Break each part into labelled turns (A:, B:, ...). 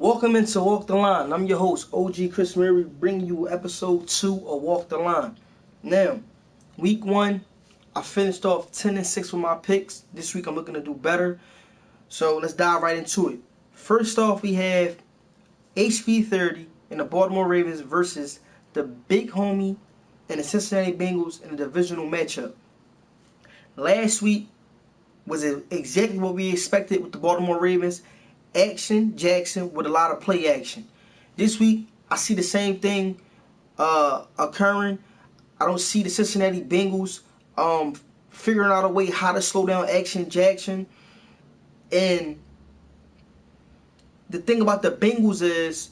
A: Welcome into Walk the Line. I'm your host, OG Chris Murray, bringing you episode 2 of Walk the Line. Now, week 1, I finished off 10-6 with my picks. This week I'm looking to do better. So let's dive right into it. First off, we have HP30 and the Baltimore Ravens versus the Big Homie and the Cincinnati Bengals in a divisional matchup. Last week was exactly what we expected with the Baltimore Ravens. Action Jackson with a lot of play action. This week, I see the same thing occurring. I don't see the Cincinnati Bengals figuring out a way how to slow down Action Jackson. And the thing about the Bengals is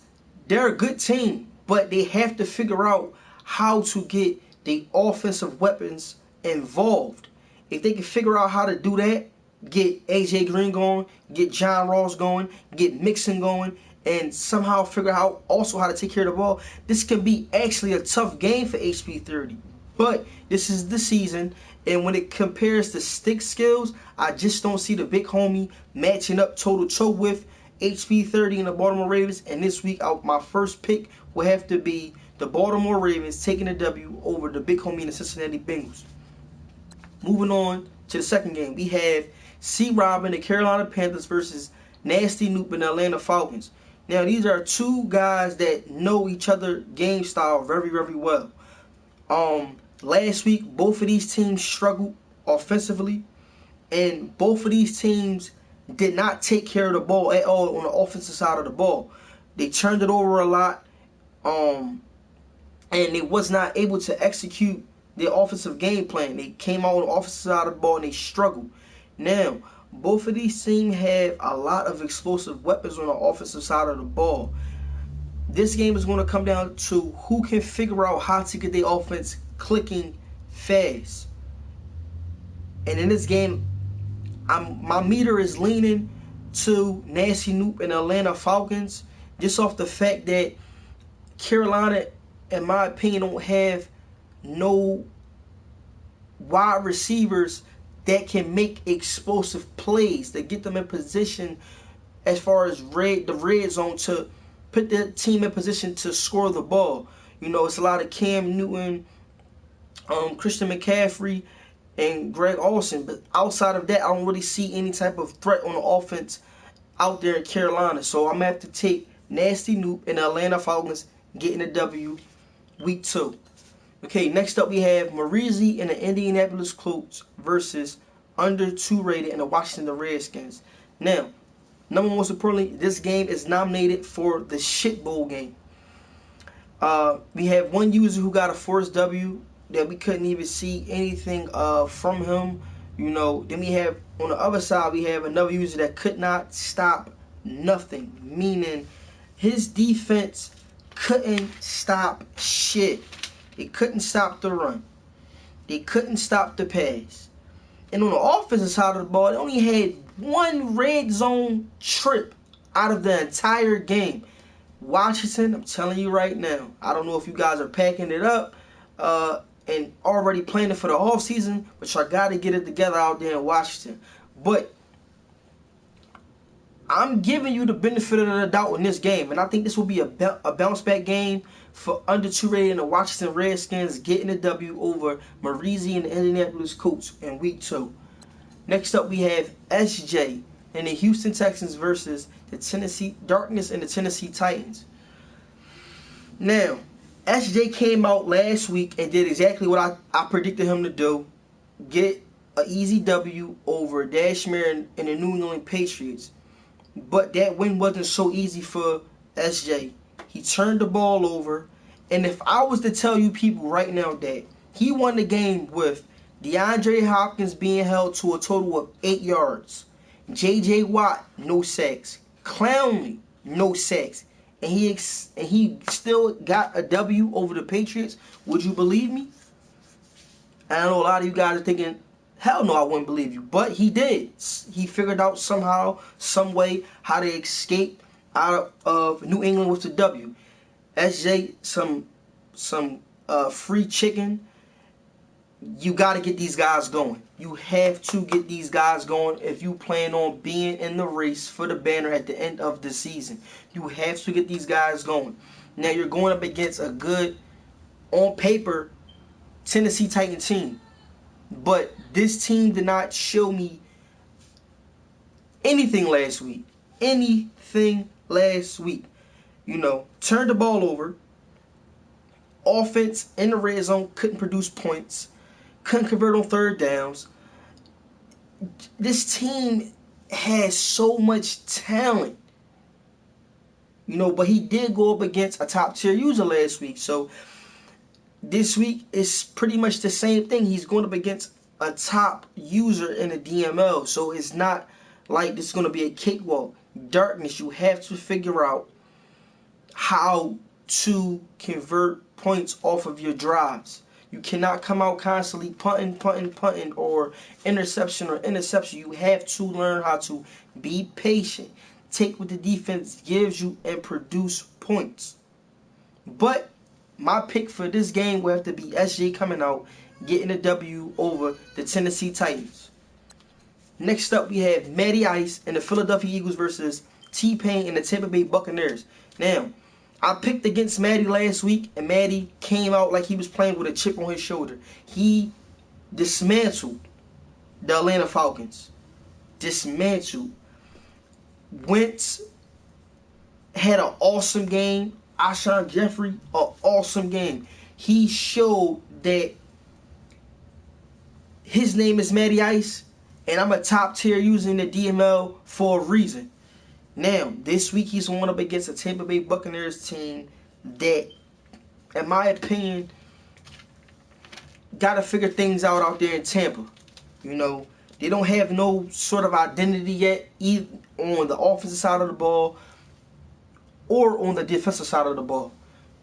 A: they're a good team, but they have to figure out how to get the offensive weapons involved. If they can figure out how to do that, get AJ Green going, get John Ross going, get Mixon going, and somehow figure out also how to take care of the ball, this can be actually a tough game for HP30. But this is the season, and when it compares to stick skills, I just don't see the big homie matching up toe-to-toe with HP30 and the Baltimore Ravens. And this week, my first pick will have to be the Baltimore Ravens taking a W over the big homie and the Cincinnati Bengals. Moving on to the second game, we have C. Robin, the Carolina Panthers versus Nasty Noop and the Atlanta Falcons. Now, these are two guys that know each other game style very, very well. Last week, both of these teams struggled offensively, and both of these teams did not take care of the ball at all on the offensive side of the ball. They turned it over a lot, and they was not able to execute their offensive game plan. They came out on the offensive side of the ball and they struggled. Now, both of these teams have a lot of explosive weapons on the offensive side of the ball. This game is going to come down to who can figure out how to get their offense clicking fast. And in this game, my meter is leaning to Nasty Noop and the Atlanta Falcons, just off the fact that Carolina, in my opinion, don't have no wide receivers that can make explosive plays, that get them in position as far as the red zone to put the team in position to score the ball. You know, it's a lot of Cam Newton, Christian McCaffrey, and Greg Olsen. But outside of that, I don't really see any type of threat on the offense out there in Carolina. So I'm going to have to take Nasty Noop and the Atlanta Falcons getting a W week 2. Okay, next up we have Marizi and the Indianapolis Colts versus under 2 rated and the Washington Redskins. Now, number one, most importantly, this game is nominated for the Shit Bowl game. We have one user who got a forced W that we couldn't even see anything from him. You know, then we have, on the other side, we have another user that could not stop nothing, meaning his defense couldn't stop shit. They couldn't stop the run. They couldn't stop the pass. And on the offensive side of the ball, they only had one red zone trip out of the entire game. Washington, I'm telling you right now, I don't know if you guys are packing it up and already planning for the offseason, but y'all got to get it together out there in Washington. But I'm giving you the benefit of the doubt in this game, and I think this will be a bounce-back game for under 2 rated and the Washington Redskins getting a W over Marizi and the Indianapolis Colts in week 2. Next up, we have SJ and the Houston Texans versus the Tennessee Darkness and the Tennessee Titans. Now, SJ came out last week and did exactly what I predicted him to do. Get an easy W over Dashmere and the New England Patriots. But that win wasn't so easy for SJ. He turned the ball over. And if I was to tell you people right now that he won the game with DeAndre Hopkins being held to a total of 8 yards, J.J. Watt, no sacks, Clowney, no sacks, and he still got a W over the Patriots, would you believe me? And I know a lot of you guys are thinking, hell no, I wouldn't believe you. But he did. He figured out somehow, some way, how to escape out of New England with the W. SJ, some free chicken, you got to get these guys going. You have to get these guys going if you plan on being in the race for the banner at the end of the season. You have to get these guys going. Now, you're going up against a good, on paper, Tennessee Titan team. But this team did not show me anything last week. Anything last week. You know, turned the ball over. Offense in the red zone, couldn't produce points. Couldn't convert on third downs. This team has so much talent. You know, but he did go up against a top tier user last week. So this week is pretty much the same thing. He's going up against a top user in the DML. So it's not like this is going to be a cakewalk. Darkness, you have to figure out how to convert points off of your drives. You cannot come out constantly punting, or interception. You have to learn how to be patient, take what the defense gives you, and produce points. But my pick for this game will have to be SJ coming out, getting a W over the Tennessee Titans. Next up, we have Matty Ice and the Philadelphia Eagles versus T-Pain and the Tampa Bay Buccaneers. Now, I picked against Matty last week, and Matty came out like he was playing with a chip on his shoulder. He dismantled the Atlanta Falcons. Dismantled. Wentz had an awesome game. Alshon Jeffrey, an awesome game. He showed that his name is Matty Ice, and I'm a top tier user in the DML for a reason. Now, this week he's going up against a Tampa Bay Buccaneers team that, in my opinion, got to figure things out there in Tampa. You know, they don't have no sort of identity yet, either on the offensive side of the ball or on the defensive side of the ball.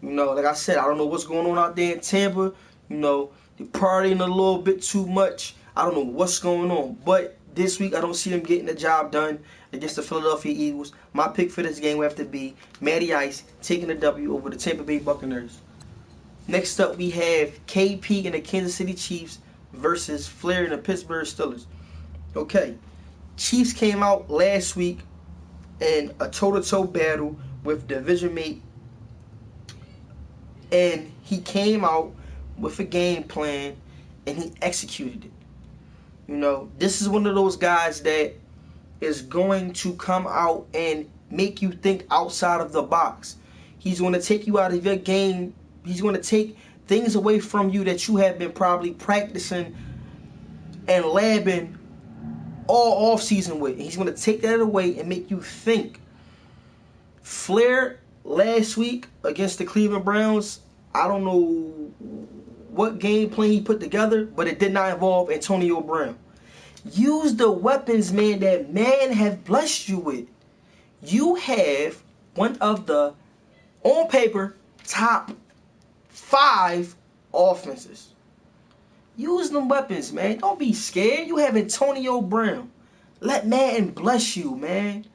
A: You know, like I said, I don't know what's going on out there in Tampa. You know, they're partying a little bit too much. I don't know what's going on. But this week, I don't see them getting the job done against the Philadelphia Eagles. My pick for this game will have to be Matty Ice taking the W over the Tampa Bay Buccaneers. Next up, we have KP and the Kansas City Chiefs versus Flair and the Pittsburgh Steelers. Okay, Chiefs came out last week in a toe-to-toe battle with division mate, and he came out with a game plan and he executed it. You know, this is one of those guys that is going to come out and make you think outside of the box. He's going to take you out of your game. He's going to take things away from you that you have been probably practicing and labbing all off season with. He's going to take that away and make you think. Flair last week against the Cleveland Browns, I don't know what game plan he put together, but it did not involve Antonio Brown. Use the weapons, man, that man have blessed you with. You have one of the, on paper, top 5 offenses. Use them weapons, man. Don't be scared. You have Antonio Brown. Let Madden bless you, man.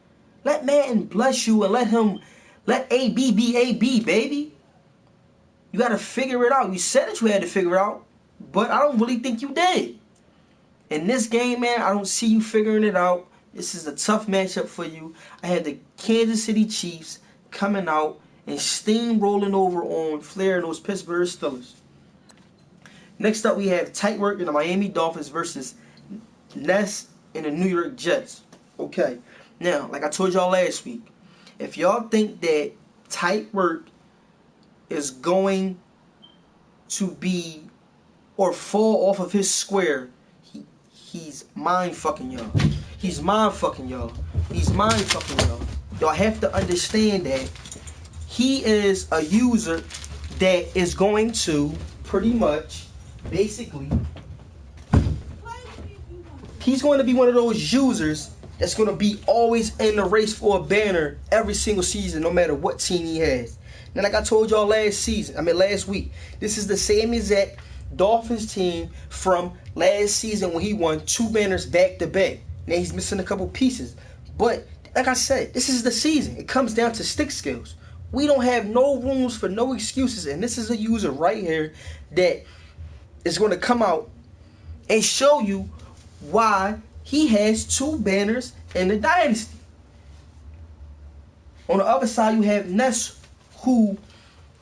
A: Let Madden bless you and let AB be AB, baby. You got to figure it out. You said that you had to figure it out, but I don't really think you did. In this game, man, I don't see you figuring it out. This is a tough matchup for you. I had the Kansas City Chiefs coming out and steamrolling over on Flair and those Pittsburgh Steelers. Next up, we have tight work in the Miami Dolphins versus Ness and the New York Jets. Okay. Now, like I told y'all last week, if y'all think that tight work is going to be or fall off of his square, he's mind fucking y'all. He's mind fucking y'all. He's mind fucking y'all. Y'all have to understand that he is a user that is going to pretty much, basically, he's going to be one of those users that's going to be always in the race for a banner every single season, no matter what team he has. Now, like I told y'all last week, this is the same exact Dolphins team from last season when he won 2 banners back to back. Now he's missing a couple pieces. But, like I said, this is the season. It comes down to stick skills. We don't have no rooms for no excuses. And this is a user right here that is going to come out and show you why he has 2 banners in the dynasty. On the other side, you have Ness, who,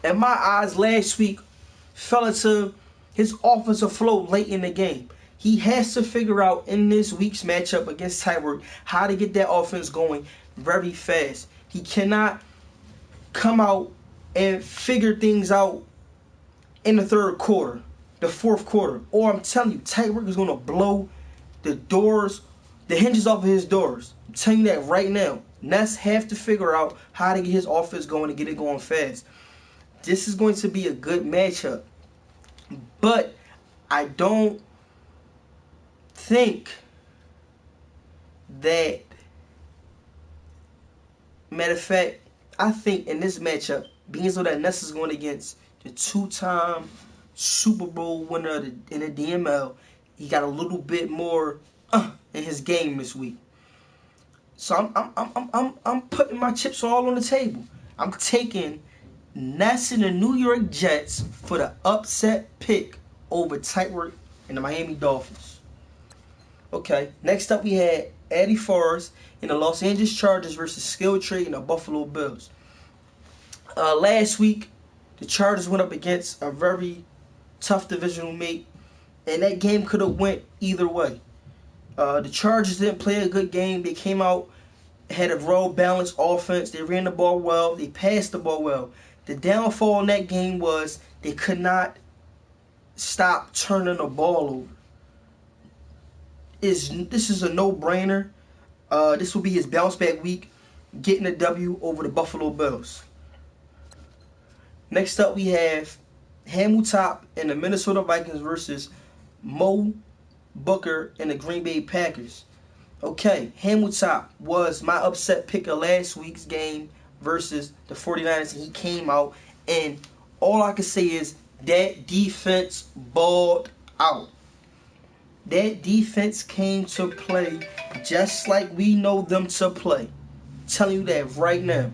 A: in my eyes, last week fell into his offensive flow late in the game. He has to figure out in this week's matchup against Tyreek how to get that offense going very fast. He cannot come out and figure things out in the third quarter, the fourth quarter. Or I'm telling you, Tyreek is going to blow the hinges off of his doors. I'm telling you that right now. Ness have to figure out how to get his offense going and get it going fast. This is going to be a good matchup. But I don't think that, matter of fact, I think in this matchup, being so that Ness is going against the 2-time Super Bowl winner in the DML, he got a little bit more in his game this week. So I'm putting my chips all on the table. I'm taking Ness and the New York Jets for the upset pick over Tyreek and the Miami Dolphins. Okay, next up we had Eddie Forrest in the Los Angeles Chargers versus Skill Trade and the Buffalo Bills. Last week, the Chargers went up against a very tough divisional mate, and that game could have went either way. The Chargers didn't play a good game. They came out, had a well-balanced offense. They ran the ball well. They passed the ball well. The downfall in that game was they could not stop turning the ball over. This is a no-brainer. This will be his bounce-back week, getting a W over the Buffalo Bills. Next up, we have Hamilton and the Minnesota Vikings versus Mo Booker and the Green Bay Packers. Okay, Hamilton was my upset pick of last week's game versus the 49ers, and he came out, and all I can say is that defense balled out. That defense came to play just like we know them to play. I'm telling you that right now.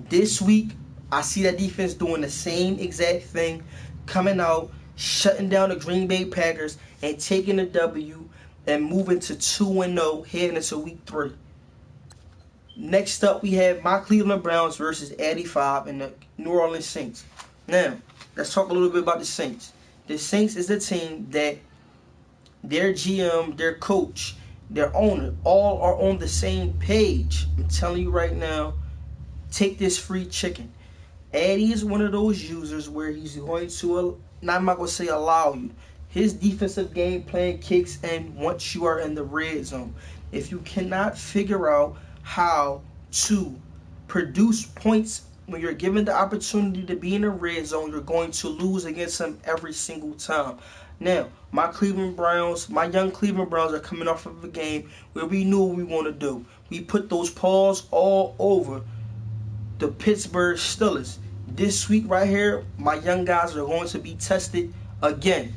A: This week, I see that defense doing the same exact thing, coming out, shutting down the Green Bay Packers, and taking the W and moving to 2-0 heading into week 3. Next up, we have my Cleveland Browns versus 85 and the New Orleans Saints. Now, let's talk a little bit about the Saints. The Saints is the team that their GM, their coach, their owner, all are on the same page. I'm telling you right now, take this free chicken. Addy is one of those users where he's going to, I'm not going to say allow you. His defensive game plan kicks in once you are in the red zone. If you cannot figure out how to produce points when you're given the opportunity to be in the red zone, you're going to lose against him every single time. Now, my Cleveland Browns, my young Cleveland Browns are coming off of a game where we knew what we want to do. We put those paws all over the Pittsburgh Steelers. This week right here, my young guys are going to be tested again.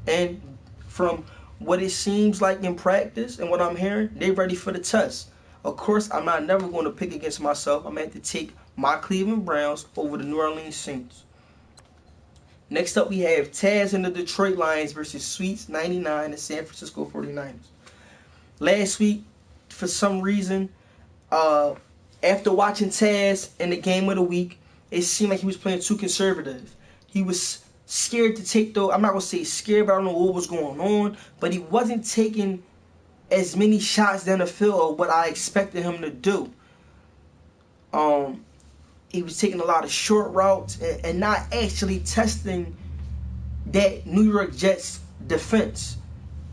A: And from what it seems like in practice and what I'm hearing, they're ready for the test. Of course, I'm not never going to pick against myself. I'm going to have to take my Cleveland Browns over the New Orleans Saints. Next up, we have Taz and the Detroit Lions versus Sweets 99 and San Francisco 49ers. Last week, for some reason, after watching Taz in the game of the week, it seemed like he was playing too conservative. He was scared to take I'm not going to say scared, but I don't know what was going on. But he wasn't taking as many shots down the field of what I expected him to do. He was taking a lot of short routes and not actually testing that New York Jets defense.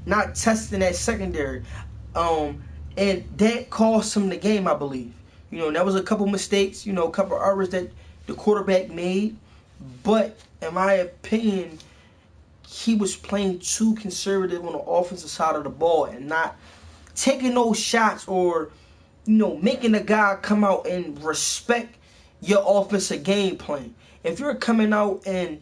A: Not testing that secondary. And that cost him the game, I believe. You know, there was a couple mistakes, a couple errors that the quarterback made. But in my opinion, he was playing too conservative on the offensive side of the ball and not taking those shots or, making the guy come out and respect your offensive game plan. If you're coming out and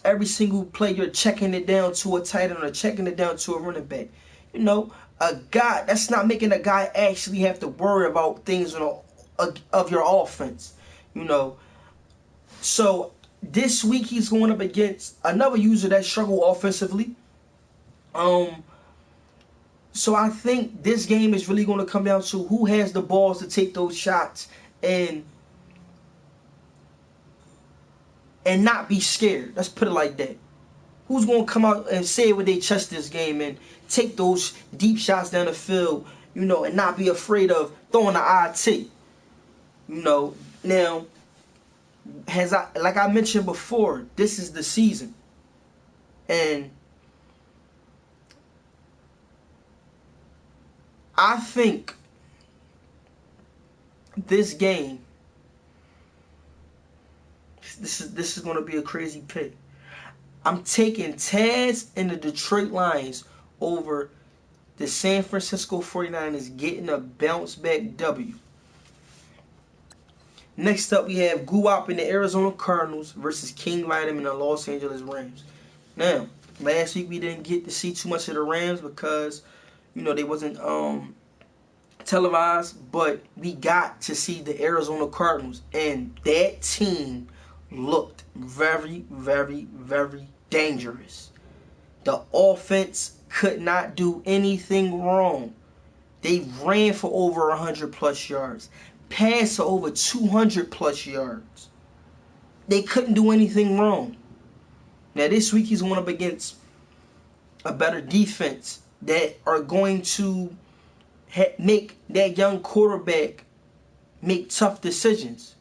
A: every single play you're checking it down to a tight end or checking it down to a running back, a guy, that's not making a guy actually have to worry about things of your offense, So this week he's going up against another user that struggled offensively, Um, so I think this game is really going to come down to who has the balls to take those shots and not be scared. Let's put it like that. Who's going to come out and say what they chest this game and take those deep shots down the field, and not be afraid of throwing the IT. Now, like I mentioned before, this is the season. And I think this game, this is going to be a crazy pick. I'm taking Taz and the Detroit Lions over the San Francisco 49ers getting a bounce back W. Next up, we have Guwap and the Arizona Cardinals versus King Vitamin and the Los Angeles Rams. Now, last week we didn't get to see too much of the Rams because, they wasn't televised, but we got to see the Arizona Cardinals, and that team looked very, very, very dangerous. The offense could not do anything wrong. They ran for over 100 plus yards, passed for over 200 plus yards. They couldn't do anything wrong. Now this week he's going up against a better defense that are going to make that young quarterback make tough decisions.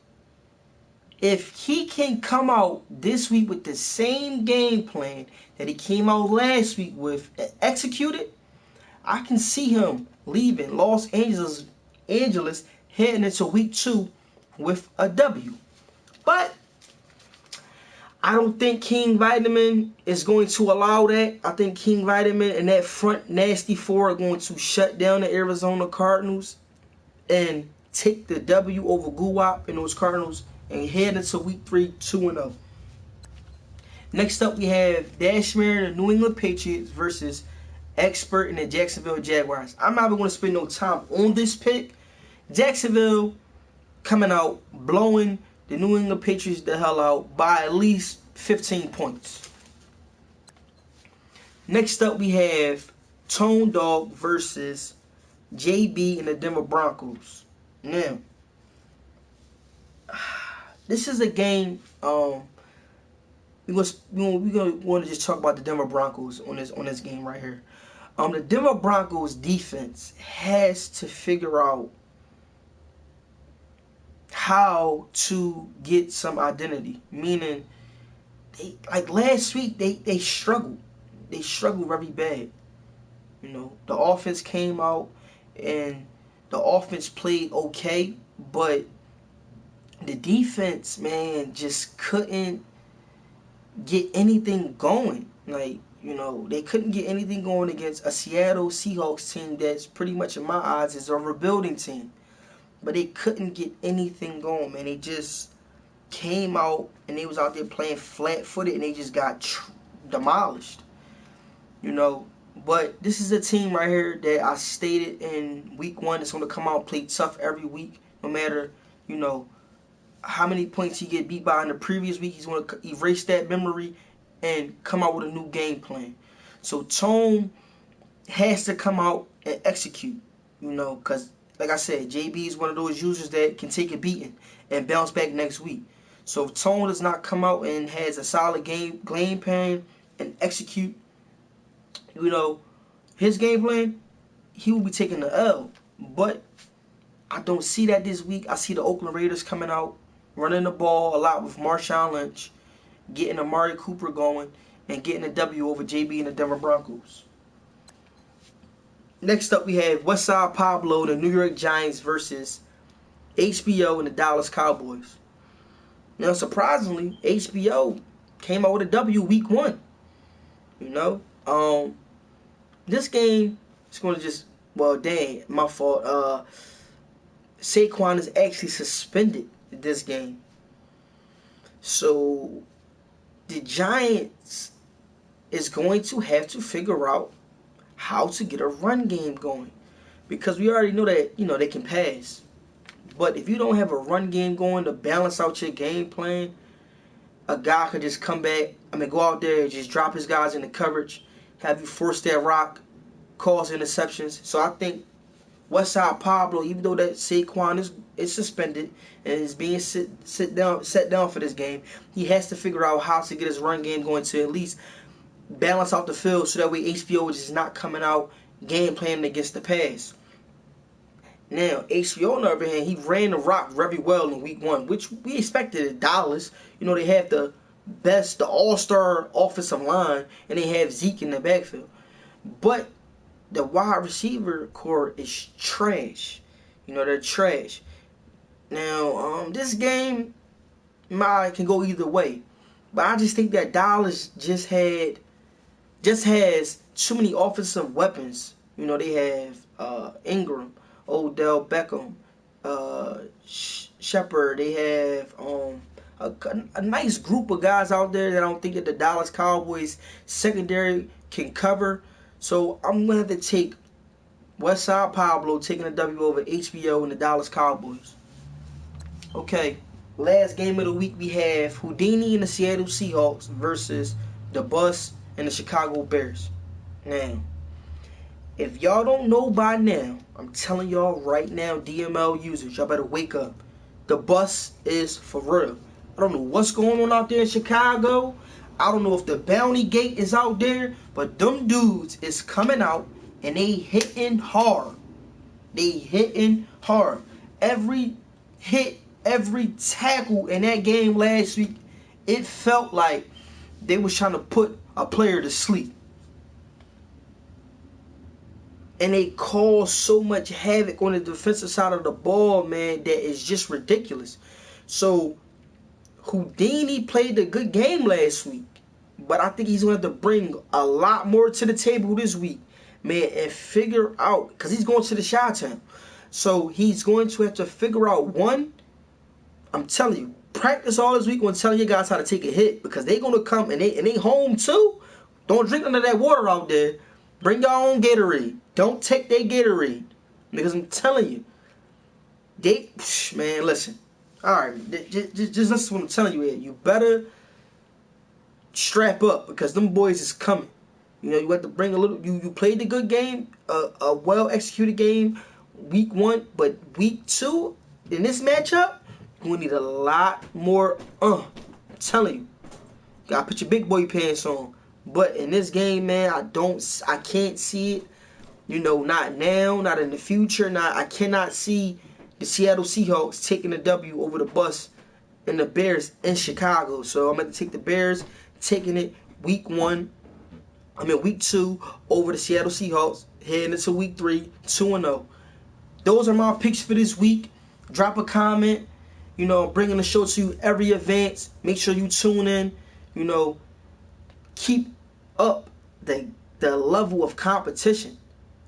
A: If he can come out this week with the same game plan that he came out last week with and execute it, I can see him leaving Los Angeles heading into week 2 with a W. But I don't think King Vitamin is going to allow that. I think King Vitamin and that front nasty four are going to shut down the Arizona Cardinals and take the W over Guwap and those Cardinals and head into week 3 2-0. Next up, we have Dashmere and the New England Patriots versus Expert and the Jacksonville Jaguars. I'm not even going to spend no time on this pick. Jacksonville coming out, blowing the New England Patriots the hell out by at least 15 points. Next up, we have Tone Dog versus JB and the Denver Broncos. Now, this is a game. We're gonna want to just talk about the Denver Broncos on this game right here. The Denver Broncos defense has to figure out how to get some identity. Meaning, like last week, they struggled. They struggled very bad. The offense came out and the offense played okay, but the defense, man, just couldn't get anything going. They couldn't get anything going against a Seattle Seahawks team that's pretty much, in my eyes, is a rebuilding team. But they couldn't get anything going, man. They just came out and they was out there playing flat-footed and they just got demolished. But this is a team right here that I stated in week 1 that's going to come out and play tough every week, no matter, how many points he get beat by in the previous week. He's going to erase that memory and come out with a new game plan. So Tone has to come out and execute, because like I said, JB is one of those users that can take a beating and bounce back next week. So if Tone does not come out and has a solid game plan and execute, his game plan, he will be taking the L. But I don't see that this week. I see the Oakland Raiders coming out, running the ball a lot with Marshawn Lynch, getting Amari Cooper going, and getting a W over JB and the Denver Broncos. Next up, we have Westside Pablo, the New York Giants versus HBO and the Dallas Cowboys. Now, surprisingly, HBO came out with a W week 1. This game is going to just, my fault. Saquon is actually suspended this game. So the Giants is going to have to figure out how to get a run game going. Because we already know that, they can pass. But if you don't have a run game going to balance out your game plan, a guy could just go out there and just drop his guys in the coverage have you force that rock, cause interceptions. So I think Westside Pablo, even though that Saquon is suspended and is being set down for this game, he has to figure out how to get his run game going to at least balance out the field so that way HBO is just not coming out game planning against the pass. Now, HBO on the other hand, he ran the rock very well in week 1, which we expected at Dallas. You know, they have the all-star offensive line, and they have Zeke in the backfield. But the wide receiver core is trash. You know, they're trash. Now, this game can go either way. But I just think that Dallas just has too many offensive weapons. You know, they have Ingram, Odell Beckham, Shepard. They have a nice group of guys out there that I don't think that the Dallas Cowboys secondary can cover. So I'm going to have to take Westside Pablo taking the W over HBO and the Dallas Cowboys. Okay, last game of the week we have Houdini and the Seattle Seahawks versus the Bus and the Chicago Bears. Now, if y'all don't know by now, I'm telling y'all right now, DML users, y'all better wake up. The Bus is for real. I don't know what's going on out there in Chicago. I don't know if the Bounty Gate is out there, but them dudes is coming out and they hitting hard. They hitting hard. Every hit, every tackle in that game last week, it felt like they was trying to put a player to sleep. And they cause so much havoc on the defensive side of the ball, man, that is just ridiculous. So Houdini played a good game last week, but I think he's going to have to bring a lot more to the table this week, man, and figure out, because he's going to the Chi-Town. So he's going to have to figure out, one, I'm telling you, practice all this week on telling you guys how to take a hit, because they're going to come and they home too. Don't drink none of that water out there. Bring your own Gatorade. Don't take their Gatorade, because I'm telling you, man, listen. All right, just listen to what I'm telling you here. You better strap up, because them boys is coming. You know, you have to bring a little. You played the good game, a well executed game, week 1, but week 2 in this matchup, we need a lot more. I'm telling you, gotta put your big boy pants on. But in this game, man, I can't see it. You know, not now, not in the future. I cannot see the Seattle Seahawks taking the W over the Bus and the Bears in Chicago. So I'm going to take the Bears, taking it week 2 over the Seattle Seahawks, heading into week 3, 2-0. Those are my picks for this week. Drop a comment. You know, bringing the show to you every advance. Make sure you tune in. You know, keep up the level of competition.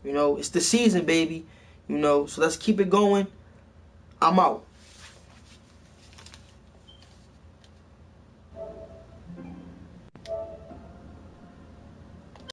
A: You know, it's the season, baby. You know, so let's keep it going. I'm out.